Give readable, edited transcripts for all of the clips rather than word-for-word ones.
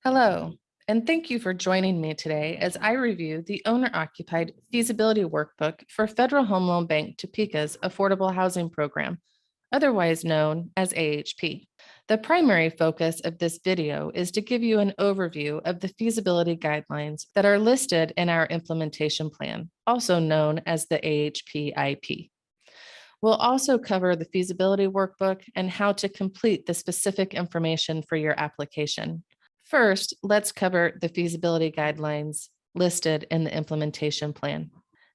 Hello, and thank you for joining me today as I review the owner-occupied feasibility workbook for Federal Home Loan Bank Topeka's Affordable Housing Program, otherwise known as AHP. The primary focus of this video is to give you an overview of the feasibility guidelines that are listed in our implementation plan, also known as the AHP IP. We'll also cover the feasibility workbook and how to complete the specific information for your application. First, let's cover the feasibility guidelines listed in the implementation plan.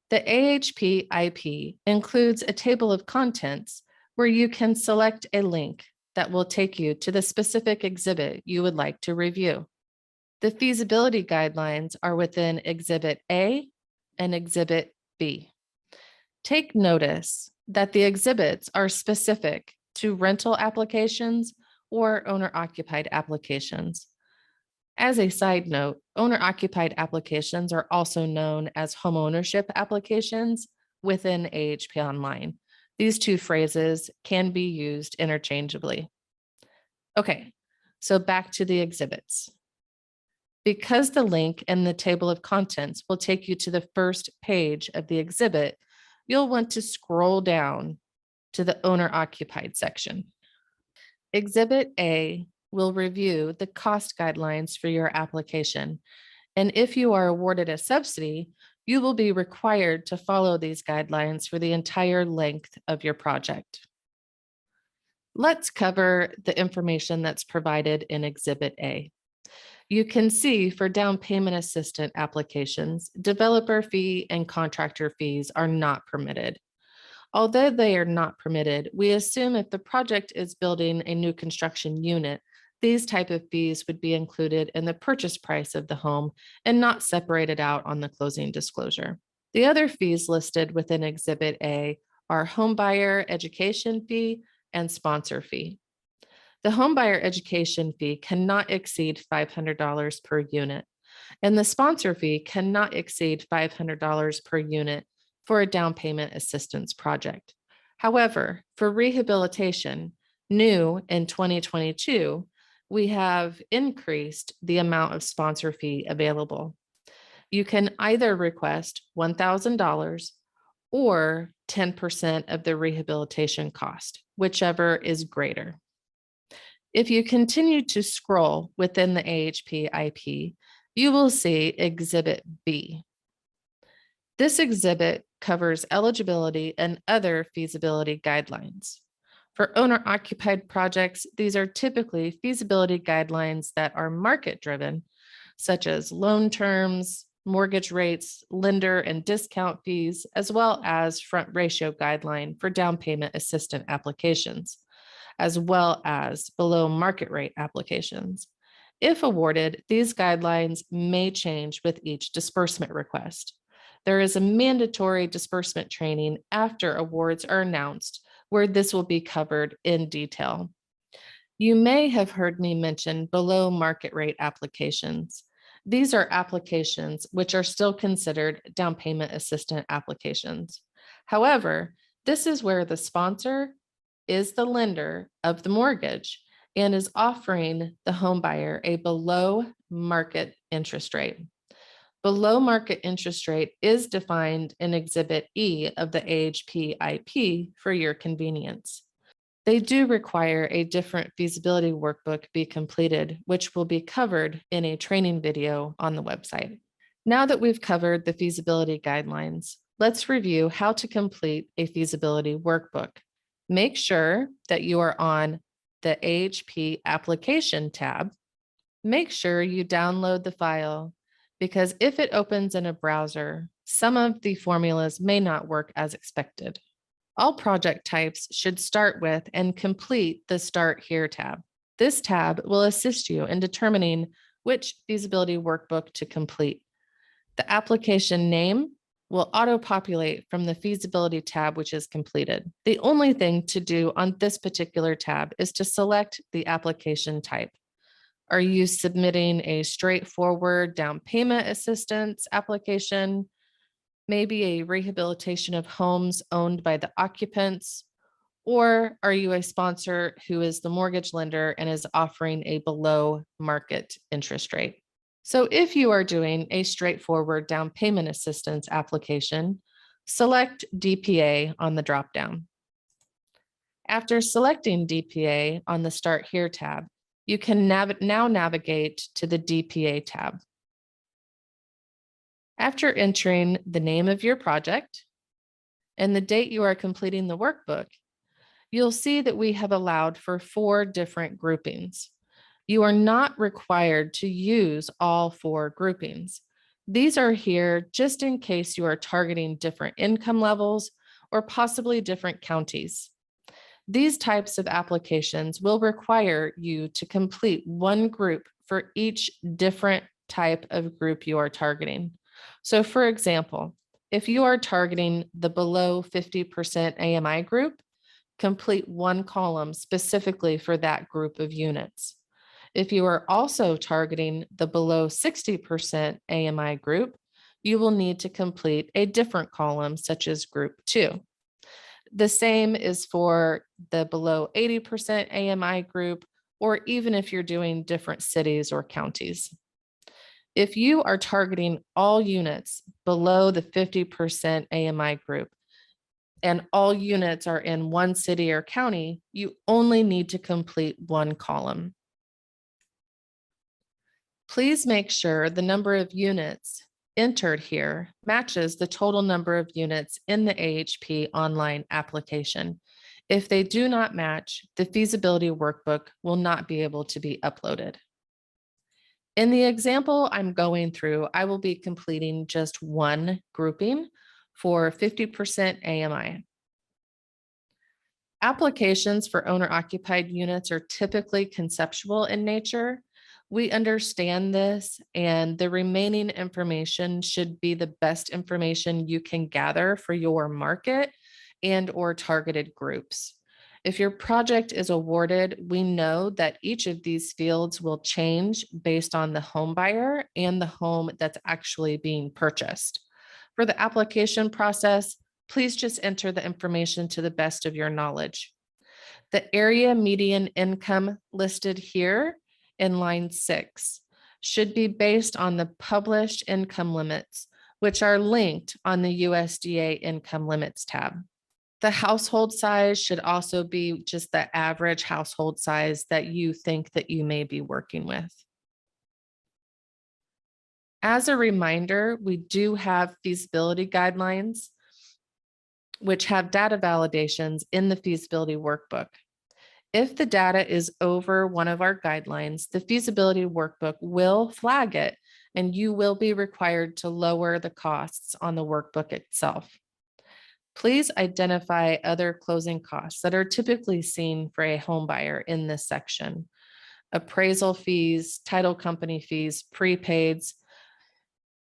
The AHP IP includes a table of contents where you can select a link that will take you to the specific exhibit you would like to review. The feasibility guidelines are within Exhibit A and Exhibit B. Take notice that the exhibits are specific to rental applications or owner-occupied applications. As a side note, owner-occupied applications are also known as homeownership applications within AHP Online. These two phrases can be used interchangeably. Okay, so back to the exhibits. Because the link in the table of contents will take you to the first page of the exhibit, you'll want to scroll down to the owner-occupied section. Exhibit A will review the cost guidelines for your application. And if you are awarded a subsidy, you will be required to follow these guidelines for the entire length of your project. Let's cover the information that's provided in Exhibit A. You can see for down payment assistant applications, developer fee and contractor fees are not permitted. Although they are not permitted, we assume if the project is building a new construction unit, these type of fees would be included in the purchase price of the home and not separated out on the closing disclosure. The other fees listed within Exhibit A are homebuyer education fee and sponsor fee. The homebuyer education fee cannot exceed $500 per unit, and the sponsor fee cannot exceed $500 per unit for a down payment assistance project. However, for rehabilitation, new in 2022, we have increased the amount of sponsor fee available. You can either request $1,000 or 10% of the rehabilitation cost, whichever is greater. If you continue to scroll within the AHP IP, you will see Exhibit B. This exhibit covers eligibility and other feasibility guidelines. For owner-occupied projects, these are typically feasibility guidelines that are market-driven, such as loan terms, mortgage rates, lender and discount fees, as well as front ratio guideline for down payment assistant applications, as well as below market rate applications. If awarded, these guidelines may change with each disbursement request. There is a mandatory disbursement training after awards are announced where this will be covered in detail. You may have heard me mention below market rate applications. These are applications which are still considered down payment assistant applications. However, this is where the sponsor is the lender of the mortgage and is offering the home buyer a below market interest rate. Below market interest rate is defined in Exhibit E of the AHP IP for your convenience. They do require a different feasibility workbook be completed, which will be covered in a training video on the website. Now that we've covered the feasibility guidelines, let's review how to complete a feasibility workbook. Make sure that you are on the AHP application tab. Make sure you download the file because if it opens in a browser, some of the formulas may not work as expected. All project types should start with and complete the Start Here tab. This tab will assist you in determining which feasibility workbook to complete. The application name will auto-populate from the feasibility tab, which is completed. The only thing to do on this particular tab is to select the application type. Are you submitting a straightforward down payment assistance application? Maybe a rehabilitation of homes owned by the occupants, Or are you a sponsor who is the mortgage lender and is offering a below market interest rate? So if you are doing a straightforward down payment assistance application, select DPA on the dropdown. After selecting DPA on the Start Here tab, you can now navigate to the DPA tab. After entering the name of your project and the date you are completing the workbook, you'll see that we have allowed for 4 different groupings. You are not required to use all 4 groupings. These are here just in case you are targeting different income levels or possibly different counties. These types of applications will require you to complete one group for each different type of group you are targeting. So for example, if you are targeting the below 50% AMI group, complete one column specifically for that group of units. If you are also targeting the below 60% AMI group, you will need to complete a different column such as group 2. The same is for the below 80% AMI group, or even if you're doing different cities or counties. If you are targeting all units below the 50% AMI group, and all units are in one city or county, you only need to complete one column. Please make sure the number of units entered here matches the total number of units in the AHP online application. If they do not match, the feasibility workbook will not be able to be uploaded. In the example I'm going through, I will be completing just one grouping for 50% AMI. Applications for owner-occupied units are typically conceptual in nature. We understand this, and the remaining information should be the best information you can gather for your market and or targeted groups. If your project is awarded, we know that each of these fields will change based on the home buyer and the home that's actually being purchased. For the application process, please just enter the information to the best of your knowledge. The area median income listed here in line 6 should be based on the published income limits, which are linked on the USDA income limits tab. The household size should also be just the average household size that you think that you may be working with. As a reminder, we do have feasibility guidelines, which have data validations in the feasibility workbook. If the data is over one of our guidelines, the feasibility workbook will flag it, and you will be required to lower the costs on the workbook itself. Please identify other closing costs that are typically seen for a home buyer in this section. Appraisal fees, title company fees, prepaids.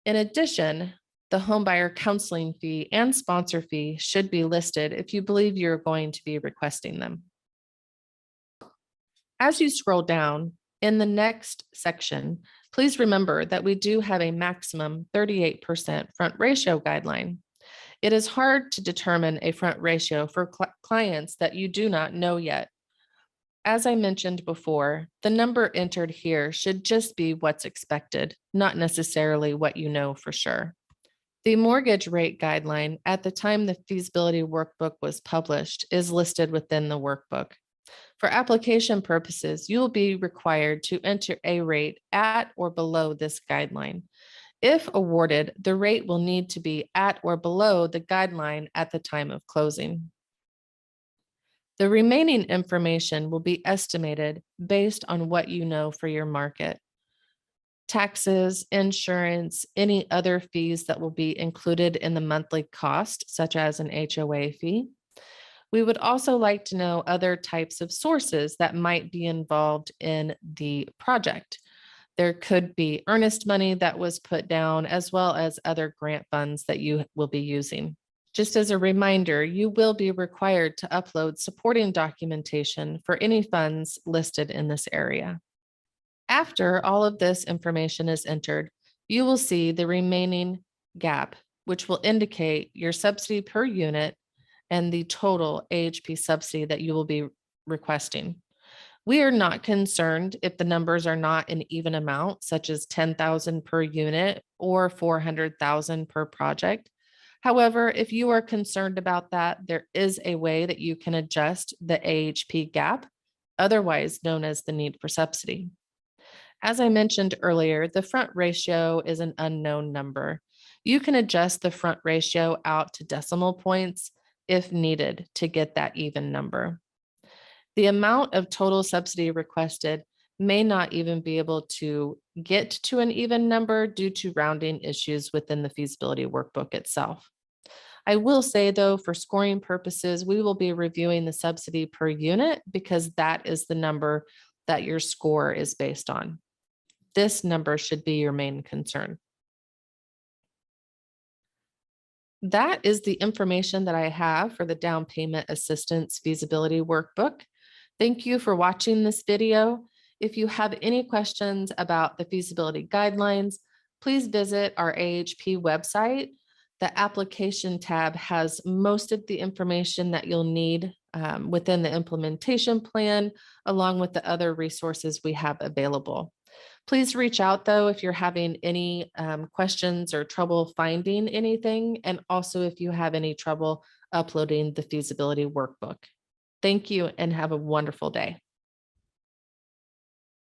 In addition, the home buyer counseling fee and sponsor fee should be listed if you believe you're going to be requesting them. As you scroll down in the next section, please remember that we do have a maximum 38% front ratio guideline. It is hard to determine a front ratio for clients that you do not know yet. As I mentioned before, the number entered here should just be what's expected, not necessarily what you know for sure. The mortgage rate guideline at the time the feasibility workbook was published is listed within the workbook. For application purposes, you will be required to enter a rate at or below this guideline. If awarded, the rate will need to be at or below the guideline at the time of closing. The remaining information will be estimated based on what you know for your market. Taxes, insurance, any other fees that will be included in the monthly cost, such as an HOA fee. We would also like to know other types of sources that might be involved in the project. There could be earnest money that was put down, as well as other grant funds that you will be using. Just as a reminder, you will be required to upload supporting documentation for any funds listed in this area. After all of this information is entered, you will see the remaining gap, which will indicate your subsidy per unit and the total AHP subsidy that you will be requesting. We are not concerned if the numbers are not an even amount, such as 10,000 per unit or 400,000 per project. However, if you are concerned about that, there is a way that you can adjust the AHP gap, otherwise known as the need for subsidy. As I mentioned earlier, the front ratio is an unknown number. You can adjust the front ratio out to decimal points if needed to get that even number. The amount of total subsidy requested may not even be able to get to an even number due to rounding issues within the feasibility workbook itself. I will say though, for scoring purposes, we will be reviewing the subsidy per unit because that is the number that your score is based on. This number should be your main concern. That is the information that I have for the down payment assistance feasibility workbook. Thank you for watching this video. If you have any questions about the feasibility guidelines, please visit our AHP website. The application tab has most of the information that you'll need within the implementation plan, along with the other resources we have available. Please reach out though if you're having any questions or trouble finding anything, and also if you have any trouble uploading the feasibility workbook. Thank you and have a wonderful day.